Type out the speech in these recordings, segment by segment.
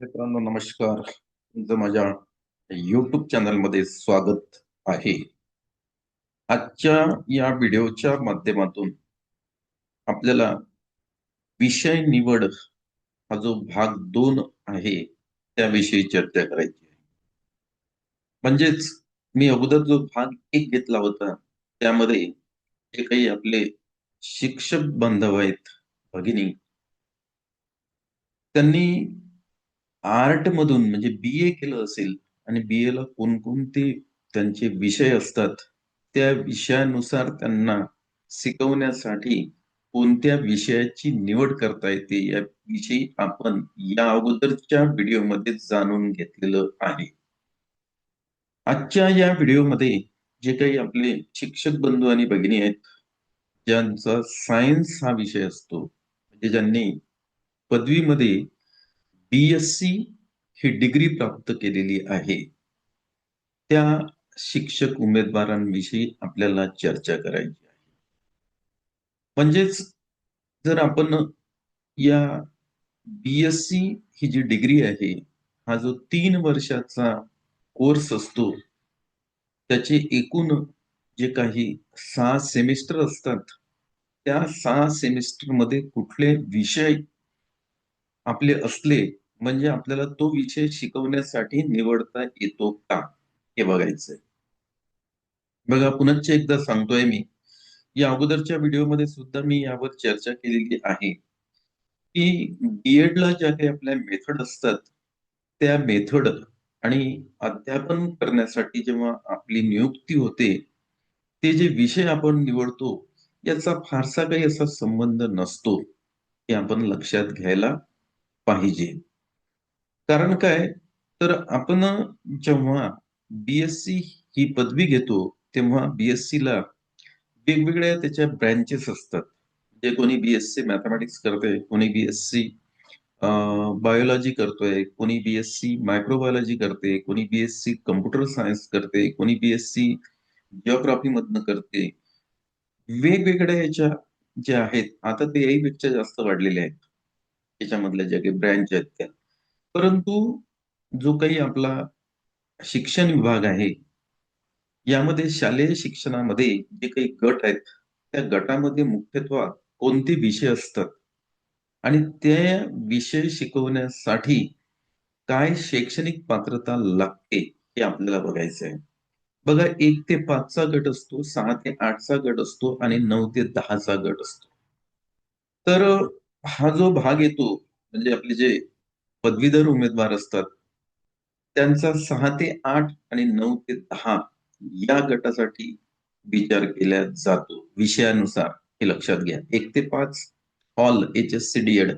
मित्रांनो नमस्कार. तुमचं माझ्या YouTube चॅनलमध्ये स्वागत आहे. आजच्या या व्हिडिओच्या माध्यमातून आपल्याला विषय निवड हा जो भाग 2 आहे त्याविषयी चर्चा करायची आहे. म्हणजेच मी अगोदर जो भाग 1 घेतला होता त्यामध्ये जे काही आपले शिक्षक बांधव आहेत, भगिनी, त्यांनी आर्ट मधून म्हणजे बी-ए केलं असेल आणि बी-एला कोणकोणते त्यांचे विषय असतात, त्या विषयानुसार त्यांना शिकवण्यासाठी कोणत्या विषयाची निवड करता येते याविषयी आपण या अगोदरच्या व्हिडिओमध्ये जाणून घेतलेलं आहे. आजच्या या व्हिडिओमध्ये जे काही आपले शिक्षक बंधू आणि भगिनी आहेत, ज्यांचा सायन्स हा विषय असतो, म्हणजे ज्यांनी पदवीमध्ये बी-एससी ही डिग्री प्राप्त केलेली आहे, त्या शिक्षक उमेदवारांविषयी आपल्याला चर्चा करायची आहे. म्हणजेच जर आपण या बी-एससी ही जी डिग्री आहे, हा जो 3 वर्षाचा कोर्स असतो, त्याचे एकूण जे काही 6 सेमिस्टर असतात, त्या 6 सेमिस्टरमध्ये कुठले विषय आपले असले म्हणजे आपल्याला तो विषय शिकवण्यासाठी निवडता येतो का हे बघायचंय. बघा पुनश्च एकदा सांगतोय मी, या अगोदरच्या व्हिडिओमध्ये सुद्धा मी यावर चर्चा केलेली आहे, की बी-एडला ज्या काही आपल्या मेथड असतात, त्या मेथड आणि अध्यापन करण्यासाठी जेव्हा आपली नियुक्ती होते, ते जे विषय आपण निवडतो, याचा फारसा काही असा संबंध नसतो, हे आपण लक्षात घ्यायला पाहिजे. कारण काय, तर आपण जेव्हा बी-एससी ही पदवी घेतो, तेव्हा बी-एससीला वेगवेगळ्या त्याच्या ब्रँचेस असतात. म्हणजे कोणी बी-एससी मॅथेमॅटिक्स करतंय, कोणी बी-एससी बायोलॉजी करतोय, कोणी बी-एससी मायक्रोबायोलॉजी करते, कोणी बी-एससी कॉम्प्युटर सायन्स करते, कोणी बी-एससी जिओग्राफी मधनं करते. वेगवेगळ्या याच्या ज्या आहेत, आता ते याहीपेक्षा जास्त वाढलेल्या आहेत. त्याच्यामधल्या ज्या काही ब्रँच आहेत त्या. परंतु जो काही आपला शिक्षण विभाग आहे, यामध्ये शालेय शिक्षणामध्ये जे काही गट आहेत, त्या गटामध्ये मुख्यत्वे कोणते विषय असतात आणि ते विषय शिकवण्यासाठी काय शैक्षणिक पात्रता लागते हे आपल्याला बघायचं आहे. बघा 1 ते 5 चा गट असतो, 6 ते 8 चा गट असतो आणि 9 ते 10 चा गट असतो. तर हा जो भाग येतो म्हणजे आपले जे पदवीधर उमेदवार असतात, त्यांचा 6 ते 8 आणि 9 ते 10 या गटासाठी विचार केला जातो विषयानुसार. हे लक्षात घ्या. 1 ते 5 ऑल एच-एस-सी डी-एड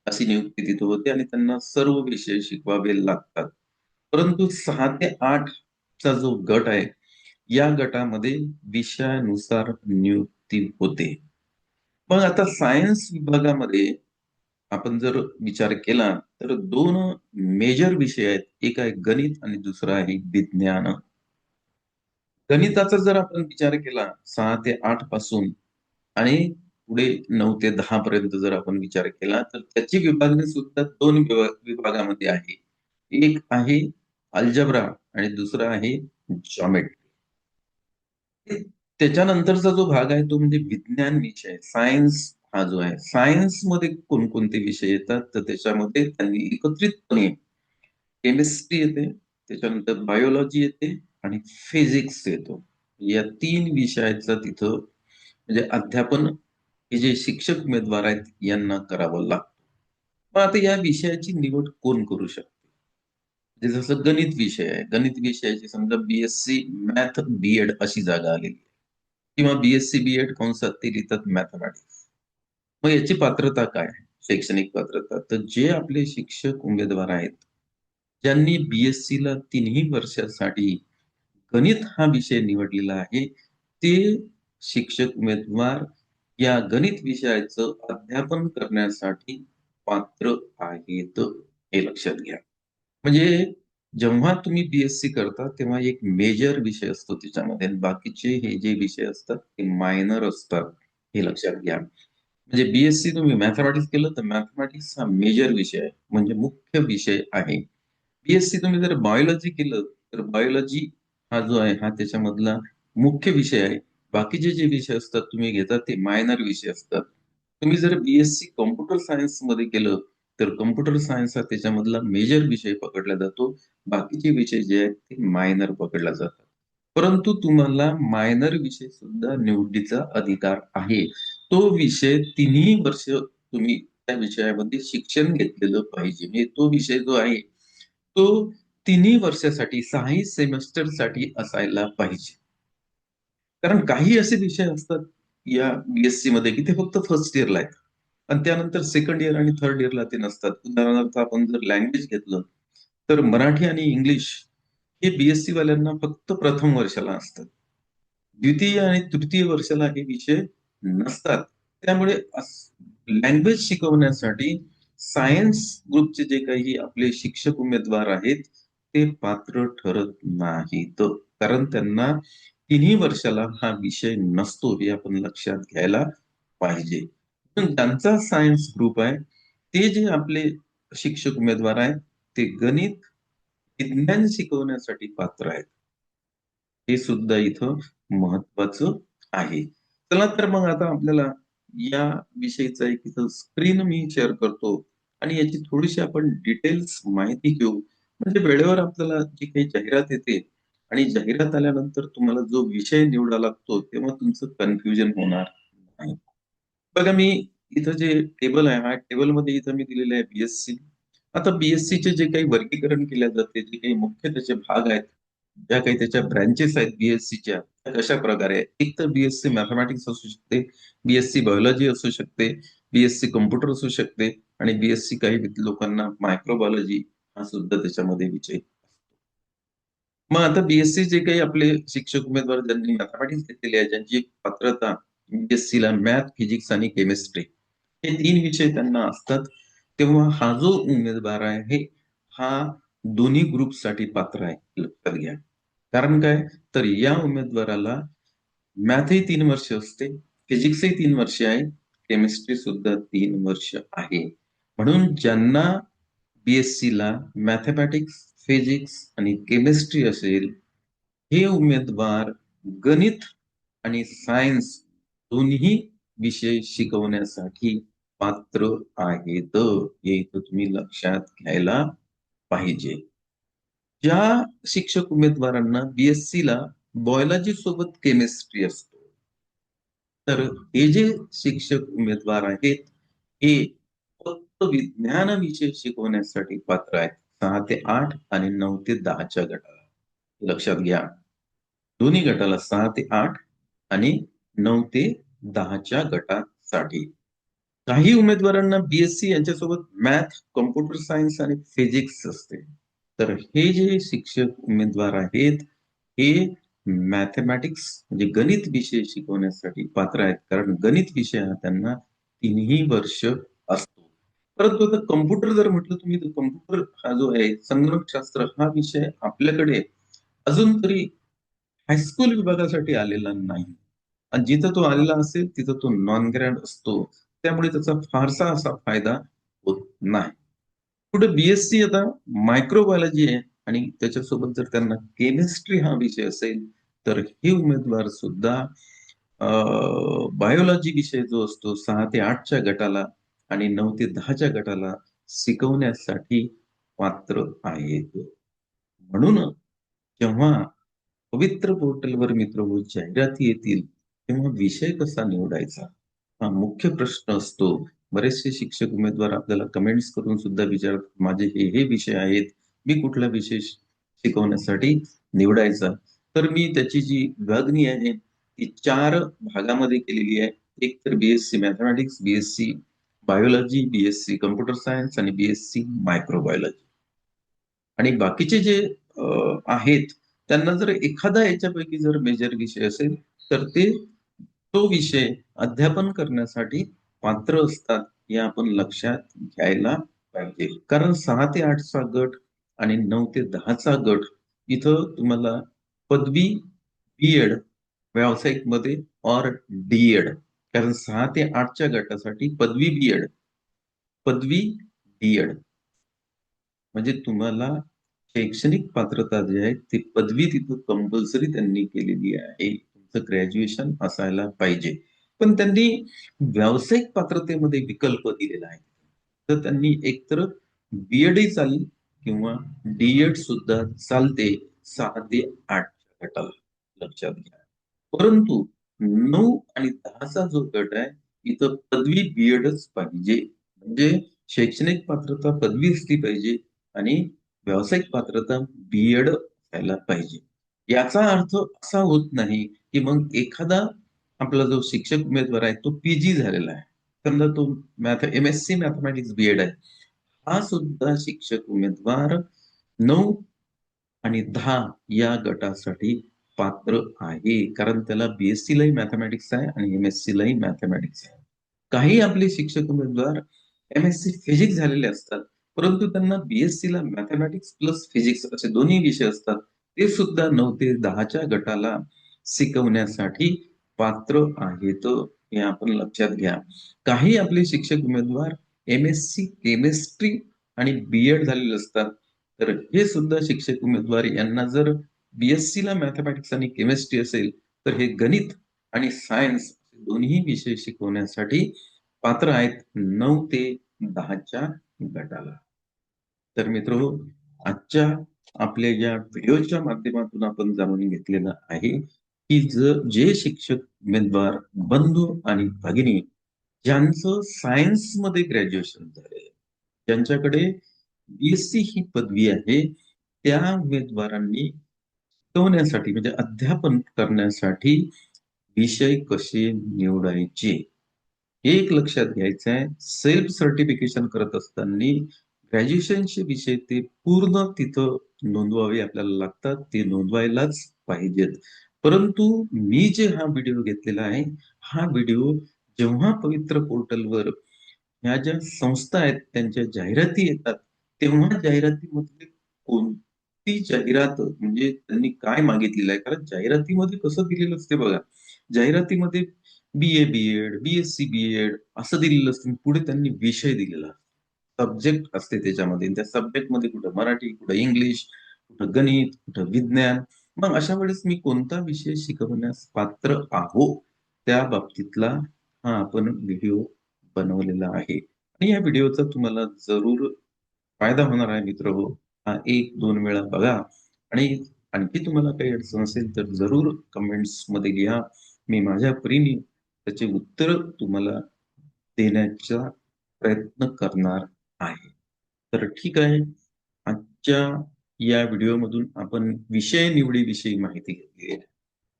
अशी नियुक्ती तिथे होते आणि त्यांना सर्व विषय शिकवावे लागतात. परंतु 6 ते 8 चा जो गट आहे, या गटामध्ये विषयानुसार नियुक्ती होते. मग आता सायन्स विभागामध्ये आपण जर विचार केला, तर 2 मेजर विषय आहेत. एक आहे गणित आणि दुसरा आहे विज्ञान. गणिताचा जर आपण विचार केला 6 ते 8 पासून आणि पुढे 9 ते 10 पर्यंत जर आपण विचार केला, तर त्याची विभागणी सुद्धा 2 विभागामध्ये आहे. एक आहे अल्जेब्रा आणि दुसरा आहे जॉमेट्री. त्याच्यानंतरचा जो भाग आहे तो म्हणजे विज्ञान विषय, सायन्स हा जो आहे. सायन्समध्ये कोणकोणते विषय येतात, तर त्याच्यामध्ये त्यांनी एकत्रितपणे केमिस्ट्री येते, त्याच्यानंतर बायोलॉजी येते आणि फिजिक्स येतो. या 3 विषयाचं तिथं म्हणजे अध्यापन हे जे शिक्षक उमेदवार आहेत यांना करावं लागतं. मग आता या विषयाची निवड कोण करू शकतो? म्हणजे जसं गणित विषय आहे. गणित विषयाची समजा बी-एससी मॅथ बी-एड अशी जागा आलेली आहे किंवा बी-एससी बी-एड कंसात ते लिहितात मॅथेमॅटिक्स. मग याची पात्रता काय आहे? शैक्षणिक पात्रता. तर जे आपले शिक्षक उमेदवार आहेत, ज्यांनी बी-एससीला 3ही वर्षासाठी गणित हा विषय निवडलेला आहे, ते शिक्षक उमेदवार या गणित विषयाचं अध्यापन करण्यासाठी पात्र आहेत, हे लक्षात घ्या. म्हणजे जेव्हा तुम्ही बी-एससी करता, तेव्हा एक मेजर विषय असतो त्याच्यामध्ये आणि बाकीचे हे जे विषय असतात, ते मायनर असतात, हे लक्षात घ्या. म्हणजे बीएससी तुम्ही मॅथमॅटिक्स केलं तर मॅथमॅटिक्स हा मेजर विषय आहे, म्हणजे मुख्य विषय आहे. बीएससी तुम्ही जर बायोलॉजी केलं तर बायोलॉजी हा जो आहे हा त्याच्यामधला मुख्य विषय आहे. बाकीचे जे विषय असतात तुम्ही घेता ते मायनर विषय असतात. तुम्ही जर बीएससी कॉम्प्युटर सायन्स मध्ये केलं तर कॉम्प्युटर सायन्स हा त्याच्यामधला मेजर विषय पकडला जातो. बाकीचे विषय जे आहेत ते मायनर पकडला जातात. परंतु तुम्हाला मायनर विषय सुद्धा निवडीचा अधिकार आहे. तो विषय तिन्ही वर्ष तुम्ही त्या विषयामध्ये शिक्षण घेतलेलं पाहिजे. म्हणजे तो विषय जो आहे तो तिन्ही वर्षासाठी 6ही सेमेस्टरसाठी असायला पाहिजे. कारण काही असे विषय असतात या बीएससी मध्ये की ते फक्त फर्स्ट इयरला आहेत आणि त्यानंतर सेकंड इयर आणि थर्ड इयरला ते नसतात. उदाहरणार्थ आपण जर लँग्वेज घेतलं तर मराठी आणि इंग्लिश हे बीएससी वाल्यांना फक्त प्रथम वर्षाला असतात. द्वितीय आणि तृतीय वर्षाला हे विषय नसतात. त्यामुळे लँग्वेज शिकवण्यासाठी सायन्स ग्रुपचे जे काही आपले शिक्षक उमेदवार आहेत ते पात्र ठरत नाहीत. कारण त्यांना तिन्ही वर्षाला हा विषय नसतो हे आपण लक्षात घ्यायला पाहिजे. पण ज्यांचा सायन्स ग्रुप आहे ते जे आपले शिक्षक उमेदवार आहेत ते गणित, विज्ञान शिकवण्यासाठी पात्र आहेत. हे सुद्धा इथं महत्वाचं आहे. चला तर मग आता आपल्याला या विषयीचा एक इथं स्क्रीन मी शेअर करतो आणि याची थोडीशी आपण डिटेल्स माहिती घेऊ. म्हणजे वेळेवर आपल्याला जी काही जाहिरात येते आणि जाहिरात आल्यानंतर तुम्हाला जो विषय निवडा लागतो तेव्हा तुमचं कन्फ्युजन होणार नाही. बघा मी इथं जे टेबल आहे हा टेबलमध्ये इथं मी दिलेलं आहे बीएससी. आता बीएससी चे जे काही वर्गीकरण केले जाते जे काही मुख्य त्याचे भाग आहेत ज्या काही त्याच्या ब्रँचेस आहेत बीएससीच्या त्या कशा प्रकारे आहेत. एक तर बीएससी मॅथमॅटिक्स असू शकते, बीएससी बायोलॉजी असू शकते, बीएससी कम्प्युटर असू शकते आणि बीएससी काही लोकांना मायक्रोबायोलॉजी हा सुद्धा त्याच्यामध्ये विषय. मग आता बीएससी जे काही आपले शिक्षक उमेदवार ज्यांनी मॅथमॅटिक्स घेतलेली आहे ज्यांची पात्रता बीएससी ला मॅथ, फिजिक्स आणि केमिस्ट्री हे तीन विषय त्यांना असतात. तेव्हा हा जो उमेदवार आहे हा दोन्ही ग्रुपसाठी पात्र आहे लक्षात घ्या. कारण काय तर या उमेदवाराला मॅथही 3 वर्ष असते, फिजिक्सही 3 वर्ष आहे, केमिस्ट्री सुद्धा 3 वर्ष आहे. म्हणून ज्यांना बीएससी ला मॅथमॅटिक्स, फिजिक्स आणि केमिस्ट्री असेल हे उमेदवार गणित आणि सायन्स दोन्ही विषय शिकवण्यासाठी पात्र आहेत. हे इथं तुम्ही लक्षात घ्यायला पाहिजे. ज्या शिक्षक उमेदवारांना बीएससी ला बायोलॉजी सोबत केमिस्ट्री असतो तर हे जे शिक्षक उमेदवार आहेत हे फक्त विज्ञान विषय शिकवण्यासाठी पात्र आहेत 6 ते 8 आणि 9 ते 10च्या गटाला लक्षात घ्या. दोन्ही गटाला 6 ते 8 आणि 9 ते 10च्या गटासाठी. काही उमेदवारांना बीएससी यांच्यासोबत मॅथ, कॉम्प्युटर सायन्स आणि फिजिक्स असते. तर हे जे शिक्षक उमेदवार आहेत हे मॅथमॅटिक्स म्हणजे गणित विषय शिकवण्यासाठी पात्र आहेत. कारण गणित विषय हा त्यांना तिन्ही वर्ष असतो. परंतु आता कॉम्प्युटर जर म्हटलं तुम्ही तर कॉम्प्युटर हा जो आहे संगणकशास्त्र हा विषय आपल्याकडे अजून तरी हायस्कूल विभागासाठी आलेला नाही. आणि जिथं तो आलेला असेल तिथं तो नॉन ग्रॅड असतो. त्यामुळे त्याचा फारसा असा फायदा होत नाही. पुढे बीएससी आता मायक्रोबायोलॉजी आहे आणि त्याच्यासोबत जर त्यांना केमिस्ट्री हा विषय असेल तर हे उमेदवार सुद्धा बायोलॉजी विषय जो असतो 6 ते 8च्या गटाला आणि 9 ते 10च्या गटाला शिकवण्यासाठी पात्र आहेत. म्हणून जेव्हा पवित्र पोर्टलवर मित्रहो जाहिराती येतील तेव्हा विषय कसा निवडायचा हा मुख्य प्रश्न असतो. बरेचसे शिक्षक उमेदवार आपल्याला कमेंट्स करून सुद्धा विचारतात माझे हे विषय आहेत मी कुठला विषय शिकवण्यासाठी निवडायचा. तर मी त्याची जी विभागणी आहे ती 4 भागामध्ये केलेली आहे. एक तर BSc mathematics, BSc biology, BSc computer science आणि बीएससी मायक्रोबायोलॉजी. आणि बाकीचे जे आहेत त्यांना जर एखादा याच्यापैकी जर मेजर विषय असेल तर ते तो विषय अध्यापन करण्यासाठी पात्र असतात हे आपण लक्षात घ्यायला पाहिजे. कारण 6 ते 8चा गट आणि 9 ते 10चा गट इथं तुम्हाला पदवी, बीएड, व्यावसायिक मध्ये और डीएड कारण 6 ते 8च्या गटासाठी पदवी बीएड, पदवी बीएड म्हणजे तुम्हाला शैक्षणिक पात्रता जी आहे ती पदवी तिथं कंपल्सरी त्यांनी केलेली आहे. तुमचं ग्रॅज्युएशन असायला पाहिजे. पण त्यांनी व्यावसायिक पात्रतेमध्ये विकल्प दिलेला आहे. तर त्यांनी एकतर बीएडही चालेल किंवा डीएड सुद्धा चालते 6 ते 8च्या गटाला. लक्षात घ्या. परंतु 9 आणि 10चा जो गट आहे, इथं पदवी बीएडच पाहिजे. म्हणजे शैक्षणिक पात्रता पदवी असली पाहिजे आणि व्यावसायिक पात्रता बीएड असायला पाहिजे. याचा अर्थ असा होत नाही, की मग एखादा आपला जो शिक्षक उमेदवार आहे तो पीजी झालेला आहे. समजा तो एमएससी मॅथमॅटिक्स बीएड आहे. हा सुद्धा शिक्षक उमेदवार 9 आणि 10 या गटासाठी पात्र आहे. कारण त्याला बीएससी लाही मॅथमॅटिक्स आहे आणि एमएससी लाही मॅथमॅटिक्स आहे. काही आपले शिक्षक उमेदवार एमएससी फिजिक्स झालेले असतात, परंतु त्यांना बीएससी ला मॅथमॅटिक्स प्लस फिजिक्स असे दोन्ही विषय असतात. ते सुद्धा 9 ते 10च्या गटाला शिकवण्यासाठी पात्र आहेत. हे आपण लक्षात घ्या. काही आपले शिक्षक उमेदवार एमएससी केमिस्ट्री आणि बीएड झालेले असतात. तर हे सुद्धा शिक्षक उमेदवार यांना जर बीएससी ला मॅथमॅटिक्स आणि केमिस्ट्री असेल, तर हे गणित आणि सायन्स दोन्ही विषय शिकवण्यासाठी पात्र आहेत 9 ते 10च्या गटाला. तर मित्रहो, आजच्या आपल्या या व्हिडिओच्या माध्यमातून आपण जाणून घेतलेलं आहे, की जे शिक्षक उमेदवार बंधू आणि भगिनी ज्यांचं सायन्समध्ये ग्रॅज्युएशन झालंय, ज्यांच्याकडे बीएससी ही पदवी आहे, त्या उमेदवारांनी शिकवण्यासाठी म्हणजे अध्यापन करण्यासाठी विषय कसे निवडायचे हे एक लक्षात घ्यायचं आहे. सेल्फ सर्टिफिकेशन करत असताना ग्रॅज्युएशनचे विषय ते पूर्ण तिथं नोंदवावे आपल्याला लागतात. ते नोंदवायलाच पाहिजेत. परंतु मी जे हा व्हिडिओ घेतलेला आहे, हा व्हिडिओ जेव्हा पवित्र पोर्टलवर ह्या ज्या संस्था आहेत त्यांच्या जाहिराती येतात, तेव्हा जाहिरातीमधली कोणती जाहिरात म्हणजे त्यांनी काय मागितलेलं आहे? कारण जाहिरातीमध्ये कसं दिलेलं असते बघा, जाहिरातीमध्ये बी-ए बी-एड, बी-एससी बी-एड असं दिलेलं असतं. पुढे त्यांनी विषय दिलेला सब्जेक्ट असते त्याच्यामध्ये. त्या सब्जेक्टमध्ये कुठं मराठी, कुठं इंग्लिश, कुठं गणित, कुठं विज्ञान. मग अशा वेळेस मी कोणता विषय शिकवण्यास पात्र आहो, त्या बाबतीतला हा आपण व्हिडिओ बनवलेला आहे. आणि या व्हिडिओचा तुम्हाला जरूर फायदा होणार आहे मित्रहो. हा 1-2 वेळा बघा आणि आणखी तुम्हाला काही अडचण असेल तर जरूर कमेंट्समध्ये लिहा. मी माझ्या परीने त्याचे उत्तर तुम्हाला देण्याचा प्रयत्न करणार आहे. तर ठीक आहे. आजच्या या व्हिडिओमधून आपण विषय निवडीविषयी माहिती घेतली आहे.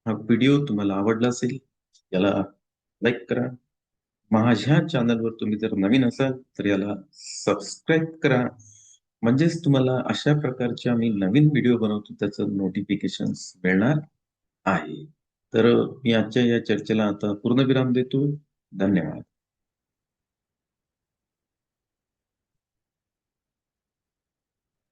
हा व्हिडिओ तुम्हाला आवडला असेल, याला लाईक करा. माझ्या चॅनलवर तुम्ही जर नवीन असाल तर याला सबस्क्राईब करा. म्हणजेच तुम्हाला अशा प्रकारच्या मी नवीन व्हिडिओ बनवतो त्याचं नोटिफिकेशन्स मिळणार आहे. तर मी आजच्या या चर्चेला आता पूर्णविराम देतो. धन्यवाद.